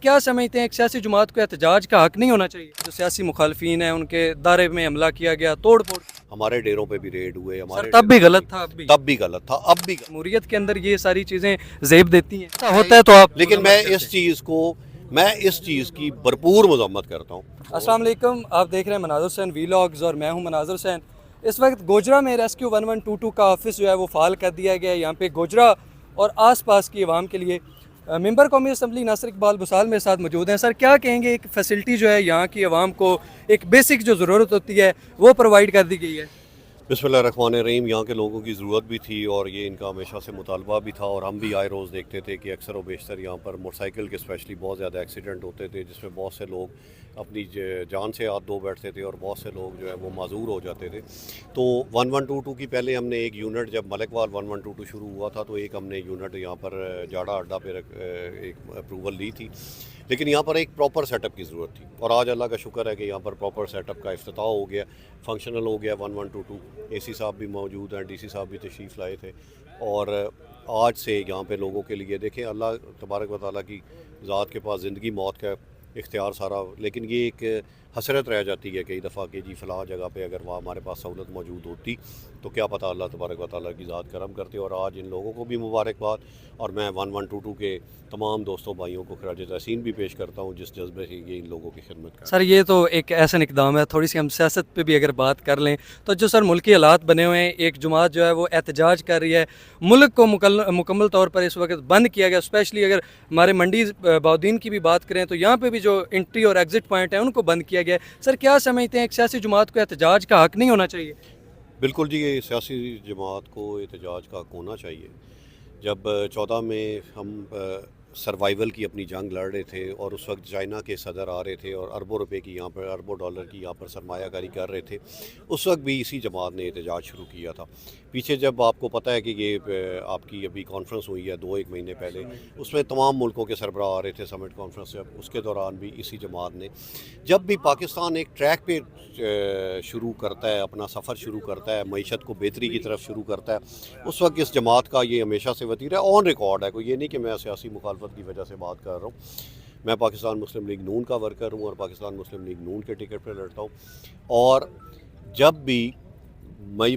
کیا سمجھتے ہیں ایک سیاسی جماعت کو احتجاج کا حق نہیں ہونا چاہیے؟ جو سیاسی مخالفین ہیں ان کے دائرے میں حملہ کیا گیا، توڑ پھوڑ، ہمارے ڈیروں پہ بھی ریڈ ہوئے، سر ہمارے تب بھی غلط تھا، تب بھی غلط تھا، اب بھی جمہوریت کے اندر یہ ساری چیزیں زیب دیتی ہیں، ایسا ہوتا ہے تو آپ لیکن میں اس چیز کی بھرپور مذمت کرتا ہوں۔ السلام علیکم، آپ دیکھ رہے ہیں مناظر حسین ویلاگز اور میں ہوں مناظر حسین۔ اس وقت گوجرا میں ریسکیو 1122 کا آفس جو ہے وہ فعال کر دیا گیا ہے۔ یہاں پہ گوجرا اور آس پاس کی عوام کے لیے ممبر قومی اسمبلی ناصر اقبال بسال میرے ساتھ موجود ہیں۔ سر کیا کہیں گے، ایک فیسلٹی جو ہے یہاں کی عوام کو ایک بیسک جو ضرورت ہوتی ہے وہ پرووائڈ کر دی گئی ہے؟ بسم اللہ الرحمن الرحیم۔ یہاں کے لوگوں کی ضرورت بھی تھی اور یہ ان کا ہمیشہ سے مطالبہ بھی تھا، اور ہم بھی آئے روز دیکھتے تھے کہ اکثر و بیشتر یہاں پر موٹر سائیکل کے اسپیشلی بہت زیادہ ایکسیڈنٹ ہوتے تھے، جس میں بہت سے لوگ اپنی جان سے ہاتھ دھو بیٹھتے تھے اور بہت سے لوگ جو ہے وہ معذور ہو جاتے تھے۔ تو 1122 کی پہلے ہم نے ایک یونٹ، جب ملک وال 1122 شروع ہوا تھا تو ایک ہم نے یونٹ یہاں پر جاڑا اڈا پہ ایک اپروول لی تھی، لیکن یہاں پر ایک پراپر سیٹ اپ کی ضرورت تھی، اور آج اللہ کا شکر ہے کہ یہاں پر پراپر سیٹ اپ کا افتتاح ہو گیا، فنکشنل ہو گیا 1122۔ اے سی صاحب بھی موجود ہیں، ڈی سی صاحب بھی تشریف لائے تھے، اور آج سے یہاں پہ لوگوں کے لیے دیکھیں، اللہ تبارک و تعالیٰ کی ذات کے پاس زندگی موت کا اختیار سارا، لیکن یہ ایک حسرت رہ جاتی ہے کئی دفعہ کہ جی فلاں جگہ پہ اگر وہاں ہمارے پاس سہولت موجود ہوتی تو کیا پتہ اللہ تبارک و تعالیٰ کی ذات کرم کرتے۔ اور آج ان لوگوں کو بھی مبارکباد، اور میں 1122 کے تمام دوستوں بھائیوں کو خراج تحسین بھی پیش کرتا ہوں جس جذبے سے یہ ان لوگوں کی خدمت کرتے ہیں۔ سر یہ تو ایک ایسا اقدام ہے، تھوڑی سی ہم سیاست پہ بھی اگر بات کر لیں تو جو سر ملکی حالات بنے ہوئے ہیں، ایک جماعت جو ہے وہ احتجاج کر رہی ہے، ملک کو مکمل طور پر اس وقت بند کیا گیا۔ اسپیشلی اگر ہمارے منڈی باؤدین کی بھی بات کریں تو یہاں پہ بھی جو انٹری اور ایگزٹ پوائنٹ ہیں ان کو بند کیا گیا ہے۔ سر کیا سمجھتے ہیں ایک سیاسی جماعت کو احتجاج کا حق نہیں ہونا چاہیے؟ بالکل جی، یہ سیاسی جماعت کو احتجاج کا حق ہونا چاہیے۔ جب 14 میں ہم سروائیول کی اپنی جنگ لڑ رہے تھے اور اس وقت چائنا کے صدر آ رہے تھے اور اربوں روپے کی یہاں پر، اربوں ڈالر کی یہاں پر سرمایہ کاری کر رہے تھے، اس وقت بھی اسی جماعت نے احتجاج شروع کیا تھا۔ پیچھے جب آپ کو پتہ ہے کہ یہ آپ کی ابھی کانفرنس ہوئی ہے 2-1 مہینے پہلے، اس میں تمام ملکوں کے سربراہ آ رہے تھے سمٹ کانفرنس سے، اس کے دوران بھی اسی جماعت نے، جب بھی پاکستان ایک ٹریک پہ شروع کرتا ہے، اپنا سفر شروع کرتا ہے، معیشت کو بہتری کی طرف شروع کرتا ہے، اس وقت اس جماعت کا یہ ہمیشہ سے وتیرہ آن ریکارڈ ہے۔ کوئی یہ نہیں کہ میں سیاسی مخالفت کی وجہ سے بات کر رہا ہوں، میں پاکستان مسلم لیگ نون کا ورکر ہوں اور پاکستان مسلم لیگ نون کے ٹکٹ پہ لڑتا ہوں، اور جب بھی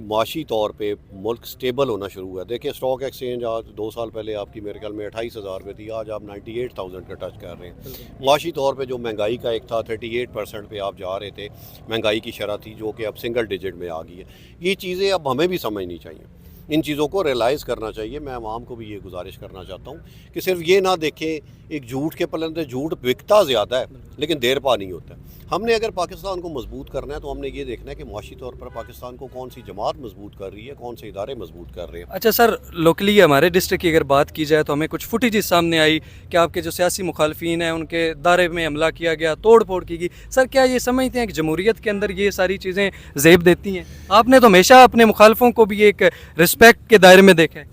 معاشی طور پہ ملک سٹیبل ہونا شروع ہوا، دیکھیں اسٹاک ایکسچینج آج 2 سال پہلے آپ کی میرے خیال میں 28,000 پہ تھی، آج آپ 98,000 کا ٹچ کر رہے ہیں۔ معاشی طور پہ جو مہنگائی کا ایک تھا 38% پہ آپ جا رہے تھے، مہنگائی کی شرح تھی جو کہ اب سنگل ڈیجٹ میں آ گئی ہے۔ یہ چیزیں اب ہمیں بھی سمجھنی چاہیے، ان چیزوں کو ریلائز کرنا چاہیے۔ میں عوام کو بھی یہ گزارش کرنا چاہتا ہوں کہ صرف یہ نہ دیکھیں ایک جھوٹ کے پلندے، جھوٹ بکتا زیادہ ہے لیکن دیر پا نہیں ہوتا ہے۔ ہم نے اگر پاکستان کو مضبوط کرنا ہے تو ہم نے یہ دیکھنا ہے کہ معاشی طور پر پاکستان کو کون سی جماعت مضبوط کر رہی ہے، کون سے ادارے مضبوط کر رہے ہیں۔ اچھا سر، لوکلی ہمارے ڈسٹرکٹ کی اگر بات کی جائے تو ہمیں کچھ فوٹیجز سامنے آئی کہ آپ کے جو سیاسی مخالفین ہیں ان کے دائرے میں حملہ کیا گیا، توڑ پھوڑ کی گئی۔ سر کیا یہ سمجھتے ہیں کہ جمہوریت کے اندر یہ ساری چیزیں زیب دیتی ہیں؟ آپ نے تو ہمیشہ اپنے مخالفوں کو بھی ایک رسپیکٹ کے دائرے میں دیکھا ہے۔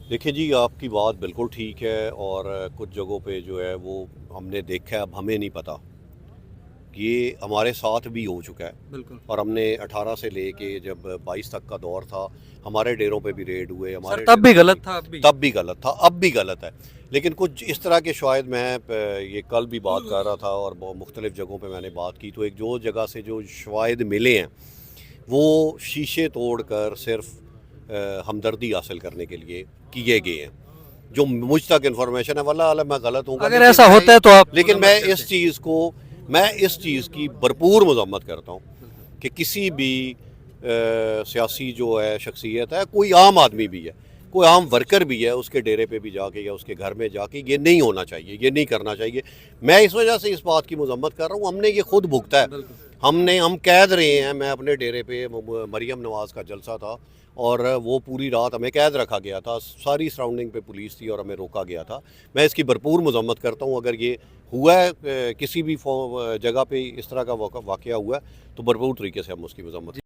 دیکھیں جی، آپ کی بات بالکل ٹھیک ہے، اور کچھ جگہوں پہ جو ہے وہ ہم نے دیکھا ہے، اب ہمیں نہیں پتہ، یہ ہمارے ساتھ بھی ہو چکا ہے۔ بالکل اور ہم نے 18 سے لے کے جب 22 تک کا دور تھا، ہمارے ڈیروں پہ بھی ریڈ ہوئے، سر تب بھی غلط تھا، تب بھی غلط تھا، اب بھی غلط ہے، لیکن کچھ اس طرح کے شاید میں یہ کل بھی بات کر رہا تھا اور مختلف جگہوں پہ میں نے بات کی، تو ایک جو جگہ سے جو شواہد ملے ہیں وہ شیشے توڑ کر صرف ہمدردی حاصل کرنے کے لیے کیے گئے ہیں۔ جو مجھ تک انفارمیشن ہے، واللہ عالم میں غلط ہوں گا، اگر ایسا ہوتا ہے تو آپ، لیکن میں اس چیز کی بھرپور مذمت کرتا ہوں کہ کسی بھی سیاسی جو ہے شخصیت ہے، کوئی عام آدمی بھی ہے، کوئی عام ورکر بھی ہے، اس کے ڈیرے پہ بھی جا کے یا اس کے گھر میں جا کے، یہ نہیں ہونا چاہیے، یہ نہیں کرنا چاہیے۔ میں اس وجہ سے اس بات کی مذمت کر رہا ہوں، ہم نے یہ خود بھگتا ہے، ہم قید رہے ہیں۔ میں اپنے ڈیرے پہ مریم نواز کا جلسہ تھا اور وہ پوری رات ہمیں قید رکھا گیا تھا، ساری سراؤنڈنگ پہ پولیس تھی اور ہمیں روکا گیا تھا۔ میں اس کی بھرپور مذمت کرتا ہوں، اگر یہ ہوا ہے کسی بھی جگہ پہ اس طرح کا واقعہ ہوا ہے تو بھرپور طریقے سے ہم اس کی مذمت